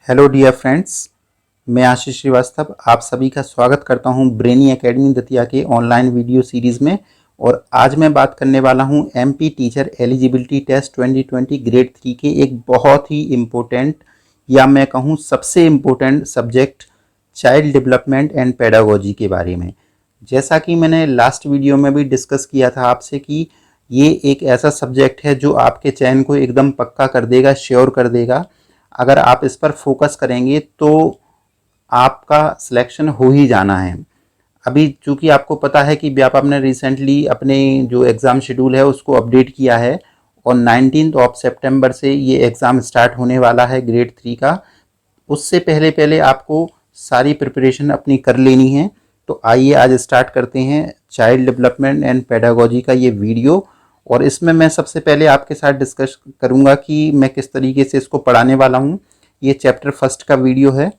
Hello dear friends, मैं आशीष श्रीवास्तव आप सभी का स्वागत करता हूं ब्रेनी एकेडमी दतिया के ऑनलाइन वीडियो सीरीज़ में। और आज मैं बात करने वाला हूं MP teacher eligibility test 2020 grade 3 के एक बहुत ही इम्पोर्टेंट या मैं कहूं सबसे important subject child development and pedagogy के बारे में। जैसा कि मैंने लास्ट वीडियो में भी डिस्कस किया था आपसे कि ये एक ऐसा सब्जेक्ट है जो आपके चयन को एकदम पक्का कर देगा, श्योर कर देगा। अगर आप इस पर फोकस करेंगे तो आपका सिलेक्शन हो ही जाना है। अभी चूंकि आपको पता है कि व्यापक ने रिसेंटली अपने जो एग्ज़ाम शेड्यूल है उसको अपडेट किया है और 19 सितंबर से ये एग्ज़ाम स्टार्ट होने वाला है ग्रेड 3 का। उससे पहले पहले आपको सारी प्रिपरेशन अपनी कर लेनी है। तो आइए आज स्टार्ट करते हैं चाइल्ड डेवलपमेंट एंड पेडागोजी का ये वीडियो। और इसमें मैं सबसे पहले आपके साथ डिस्कस करूंगा कि मैं किस तरीके से इसको पढ़ाने वाला हूं। ये चैप्टर फर्स्ट का वीडियो है,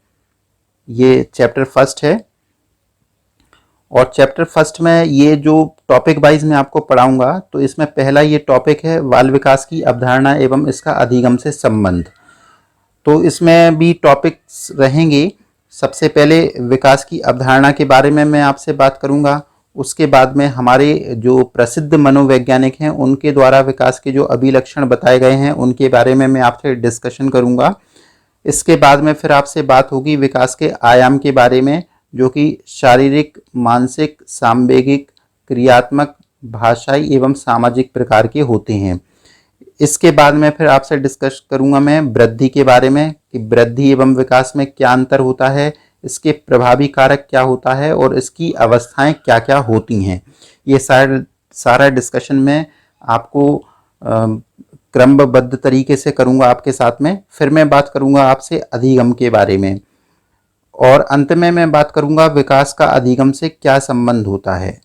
ये चैप्टर फर्स्ट है और चैप्टर फर्स्ट में ये जो टॉपिक वाइज मैं आपको पढ़ाऊंगा तो इसमें पहला ये टॉपिक है बाल विकास की अवधारणा एवं इसका अधिगम से संबंध। तो इसमें भी टॉपिक्स रहेंगे। सबसे पहले विकास की अवधारणा के बारे में मैं आपसे बात करूंगा। उसके बाद में हमारे जो प्रसिद्ध मनोवैज्ञानिक हैं उनके द्वारा विकास के जो अभिलक्षण बताए गए हैं उनके बारे में मैं आपसे डिस्कशन करूंगा। इसके बाद में फिर आपसे बात होगी विकास के आयाम के बारे में, जो कि शारीरिक, मानसिक, सांवेगिक, क्रियात्मक, भाषाई एवं सामाजिक प्रकार के होते हैं। इसके बाद में फिर आपसे डिस्कस करूंगा मैं वृद्धि के बारे में कि वृद्धि एवं विकास में क्या अंतर होता है, इसके प्रभावी कारक क्या होता है और इसकी अवस्थाएं क्या क्या होती हैं। ये सारा डिस्कशन मैं आपको क्रमबद्ध तरीके से करूंगा आपके साथ में। फिर मैं बात करूंगा आपसे अधिगम के बारे में और अंत में मैं बात करूंगा विकास का अधिगम से क्या संबंध होता है।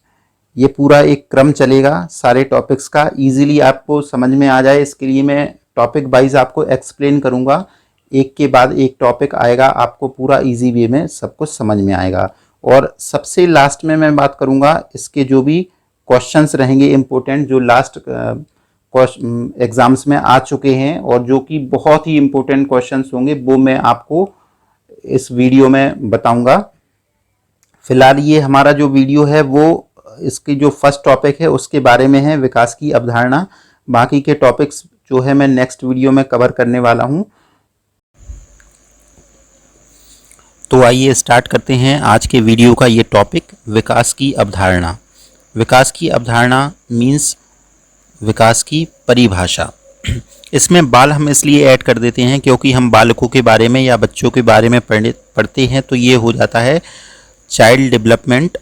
ये पूरा एक क्रम चलेगा सारे टॉपिक्स का, इजीली आपको समझ में आ जाए इसके लिए मैं टॉपिक वाइज आपको एक्सप्लेन करूंगा। एक के बाद एक टॉपिक आएगा, आपको पूरा इजी वे में सब कुछ समझ में आएगा। और सबसे लास्ट में मैं बात करूंगा इसके जो भी क्वेश्चंस रहेंगे इम्पोर्टेंट, जो लास्ट एग्जाम्स में आ चुके हैं और जो कि बहुत ही इम्पोर्टेंट क्वेश्चंस होंगे, वो मैं आपको इस वीडियो में बताऊंगा। फिलहाल ये हमारा जो वीडियो है वो इसकी जो फर्स्ट टॉपिक है उसके बारे में है, विकास की अवधारणा। बाकी के टॉपिक्स जो है मैं नेक्स्ट वीडियो में कवर करने वाला हूं। तो आइए स्टार्ट करते हैं आज के वीडियो का ये टॉपिक, विकास की अवधारणा। विकास की अवधारणा मीन्स विकास की परिभाषा। इसमें बाल हम इसलिए ऐड कर देते हैं क्योंकि हम बालकों के बारे में या बच्चों के बारे में पढ़ते हैं तो ये हो जाता है चाइल्ड डेवलपमेंट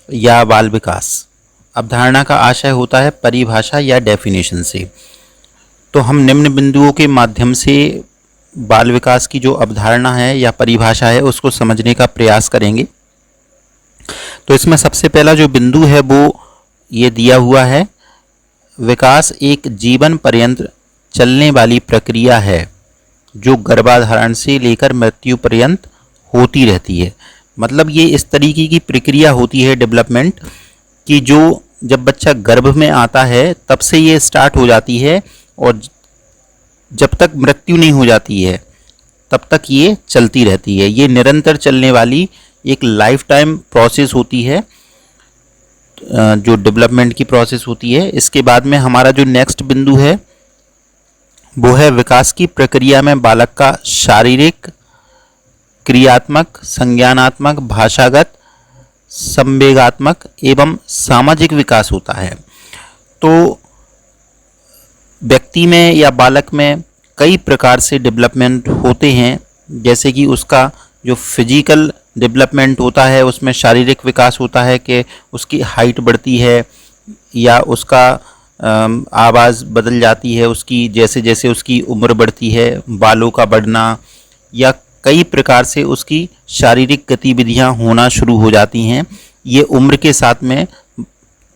या बाल विकास। अवधारणा का आशय होता है परिभाषा या डेफिनेशन से। तो हम निम्न बिंदुओं के माध्यम से बाल विकास की जो अवधारणा है या परिभाषा है उसको समझने का प्रयास करेंगे। तो इसमें सबसे पहला जो बिंदु है वो ये दिया हुआ है, विकास एक जीवन पर्यंत चलने वाली प्रक्रिया है जो गर्भाधारण से लेकर मृत्यु पर्यंत होती रहती है। मतलब ये इस तरीके की प्रक्रिया होती है डेवलपमेंट कि जो जब बच्चा गर्भ में आता है तब से ये स्टार्ट हो जाती है और जब तक मृत्यु नहीं हो जाती है तब तक ये चलती रहती है। ये निरंतर चलने वाली एक लाइफ टाइम प्रोसेस होती है, जो डेवलपमेंट की प्रोसेस होती है। इसके बाद में हमारा जो नेक्स्ट बिंदु है वो है विकास की प्रक्रिया में बालक का शारीरिक, क्रियात्मक, संज्ञानात्मक, भाषागत, संवेगात्मक एवं सामाजिक विकास होता है। तो व्यक्ति में या बालक में कई प्रकार से डेवलपमेंट होते हैं, जैसे कि उसका जो फिजिकल डेवलपमेंट होता है उसमें शारीरिक विकास होता है कि उसकी हाइट बढ़ती है या उसका आवाज़ बदल जाती है उसकी, जैसे जैसे उसकी उम्र बढ़ती है, बालों का बढ़ना, या कई प्रकार से उसकी शारीरिक गतिविधियां होना शुरू हो जाती हैं। ये उम्र के साथ में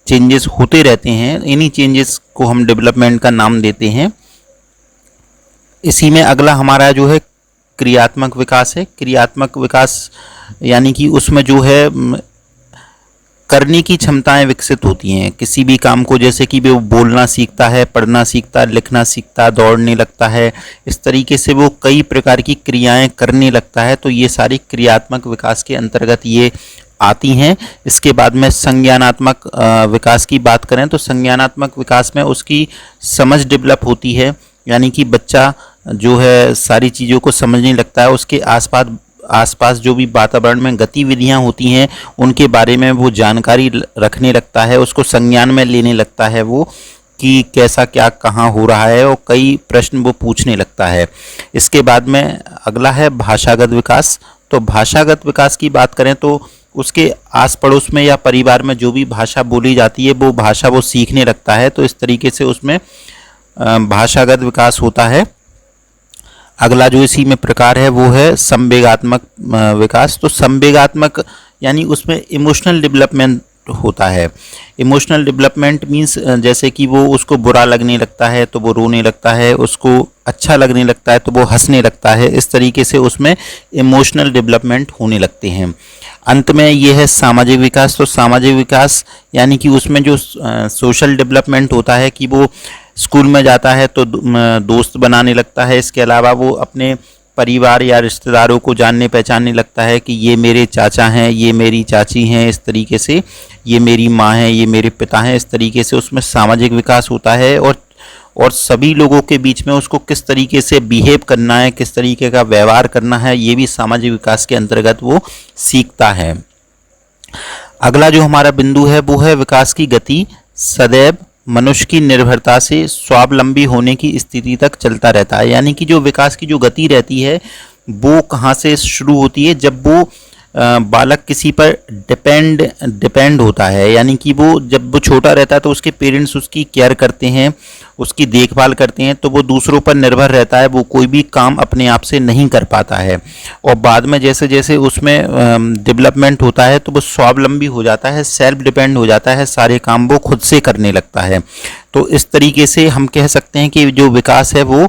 चेंजेस होते रहते हैं, इन्हीं चेंजेस को हम डेवलपमेंट का नाम देते हैं। इसी में अगला हमारा जो है क्रियात्मक विकास है। क्रियात्मक विकास यानी कि उसमें जो है करने की क्षमताएं विकसित होती हैं किसी भी काम को, जैसे कि वो बोलना सीखता है, पढ़ना सीखता है, लिखना सीखता है, दौड़ने लगता है, इस तरीके से वो कई प्रकार की क्रियाएं करने लगता है। तो ये सारी क्रियात्मक विकास के अंतर्गत ये आती हैं। इसके बाद में संज्ञानात्मक विकास की बात करें तो संज्ञानात्मक विकास में उसकी समझ डेवलप होती है, यानी कि बच्चा जो है सारी चीज़ों को समझने लगता है, उसके आसपास जो भी वातावरण में गतिविधियां होती हैं उनके बारे में वो जानकारी रखने लगता है, उसको संज्ञान में लेने लगता है वो कि कैसा क्या कहाँ हो रहा है, और कई प्रश्न वो पूछने लगता है। इसके बाद में अगला है भाषागत विकास। तो भाषागत विकास की बात करें तो उसके आस पड़ोस में या परिवार में जो भी भाषा बोली जाती है वो भाषा वो सीखने लगता है। तो इस तरीके से उसमें भाषागत विकास होता है। अगला जो इसी में प्रकार है वो है संवेगात्मक विकास। तो संवेगात्मक यानी उसमें इमोशनल डेवलपमेंट होता है। इमोशनल डेवलपमेंट मीन्स जैसे कि वो उसको बुरा लगने लगता है तो वो रोने लगता है, उसको अच्छा लगने लगता है तो वो हंसने लगता है। इस तरीके से उसमें इमोशनल डेवलपमेंट होने लगते हैं। अंत में ये है सामाजिक विकास। तो सामाजिक विकास यानी कि उसमें जो सोशल डेवलपमेंट होता है कि वो स्कूल में जाता है तो दोस्त बनाने लगता है। इसके अलावा वो अपने परिवार या रिश्तेदारों को जानने पहचानने लगता है कि ये मेरे चाचा हैं, ये मेरी चाची हैं, इस तरीके से ये मेरी माँ है, ये मेरे पिता हैं। इस तरीके से उसमें सामाजिक विकास होता है और सभी लोगों के बीच में उसको किस तरीके से बिहेव करना है, किस तरीके का व्यवहार करना है, ये भी सामाजिक विकास के अंतर्गत वो सीखता है। अगला जो हमारा बिंदु है वो है विकास की गति सदैव मनुष्य की निर्भरता से स्वावलंबी होने की स्थिति तक चलता रहता है। यानी कि जो विकास की जो गति रहती है वो कहाँ से शुरू होती है, जब वो बालक किसी पर डिपेंड होता है। यानी कि वो जब वो छोटा रहता है तो उसके पेरेंट्स उसकी केयर करते हैं, उसकी देखभाल करते हैं, तो वो दूसरों पर निर्भर रहता है, वो कोई भी काम अपने आप से नहीं कर पाता है। और बाद में जैसे जैसे उसमें डेवलपमेंट होता है तो वो स्वावलंबी हो जाता है, सेल्फ डिपेंड हो जाता है, सारे काम वो खुद से करने लगता है। तो इस तरीके से हम कह सकते हैं कि जो विकास है वो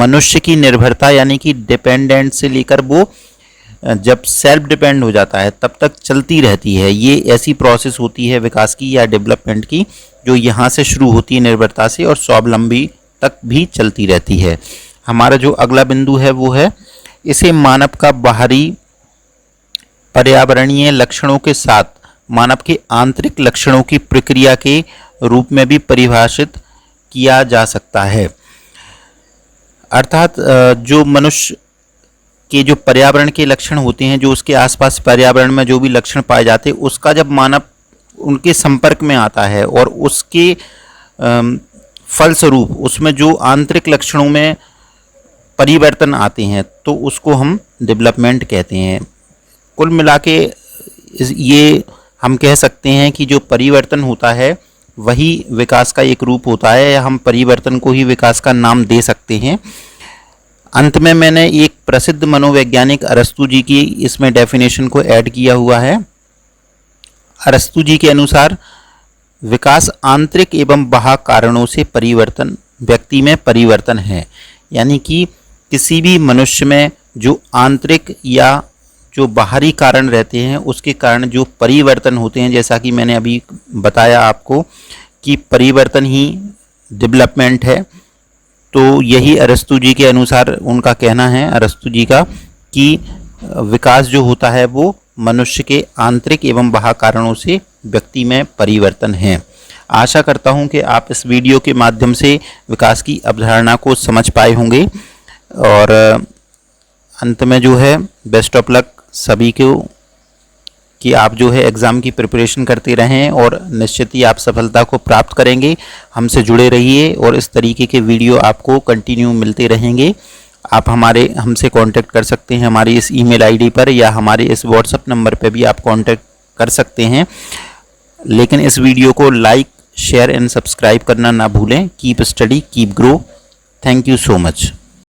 मनुष्य की निर्भरता यानी कि डिपेंडेंट से लेकर वो जब सेल्फ डिपेंड हो जाता है तब तक चलती रहती है। ये ऐसी प्रोसेस होती है विकास की या डेवलपमेंट की जो यहाँ से शुरू होती है निर्भरता से और स्वावलंबी तक भी चलती रहती है। हमारा जो अगला बिंदु है वो है इसे मानव का बाहरी पर्यावरणीय लक्षणों के साथ मानव के आंतरिक लक्षणों की प्रक्रिया के रूप में भी परिभाषित किया जा सकता है। अर्थात जो मनुष्य के जो पर्यावरण के लक्षण होते हैं, जो उसके आसपास पर्यावरण में जो भी लक्षण पाए जाते हैं, उसका जब मानव उनके संपर्क में आता है और उसके फलस्वरूप उसमें जो आंतरिक लक्षणों में परिवर्तन आते हैं तो उसको हम डेवलपमेंट कहते हैं। कुल मिला के ये हम कह सकते हैं कि जो परिवर्तन होता है वही विकास का एक रूप होता है, या हम परिवर्तन को ही विकास का नाम दे सकते हैं। अंत में मैंने एक प्रसिद्ध मनोवैज्ञानिक अरस्तु जी की इसमें डेफिनेशन को ऐड किया हुआ है। अरस्तु जी के अनुसार विकास आंतरिक एवं बाह्य कारणों से परिवर्तन व्यक्ति में परिवर्तन है। यानी कि किसी भी मनुष्य में जो आंतरिक या जो बाहरी कारण रहते हैं उसके कारण जो परिवर्तन होते हैं, जैसा कि मैंने अभी बताया आपको कि परिवर्तन ही डेवलपमेंट है। तो यही अरस्तु जी के अनुसार उनका कहना है, अरस्तु जी का, कि विकास जो होता है वो मनुष्य के आंतरिक एवं बाह्य कारणों से व्यक्ति में परिवर्तन है। आशा करता हूं कि आप इस वीडियो के माध्यम से विकास की अवधारणा को समझ पाए होंगे। और अंत में जो है बेस्ट ऑफ लक सभी को कि आप जो है एग्ज़ाम की प्रिपरेशन करते रहें और निश्चित ही आप सफलता को प्राप्त करेंगे। हमसे जुड़े रहिए और इस तरीके के वीडियो आपको कंटिन्यू मिलते रहेंगे। आप हमसे कांटेक्ट कर सकते हैं हमारी इस ईमेल आईडी पर, या हमारे इस व्हाट्सएप नंबर पर भी आप कांटेक्ट कर सकते हैं। लेकिन इस वीडियो को लाइक, शेयर एंड सब्सक्राइब करना ना भूलें। Keep study, keep grow. Thank you so much.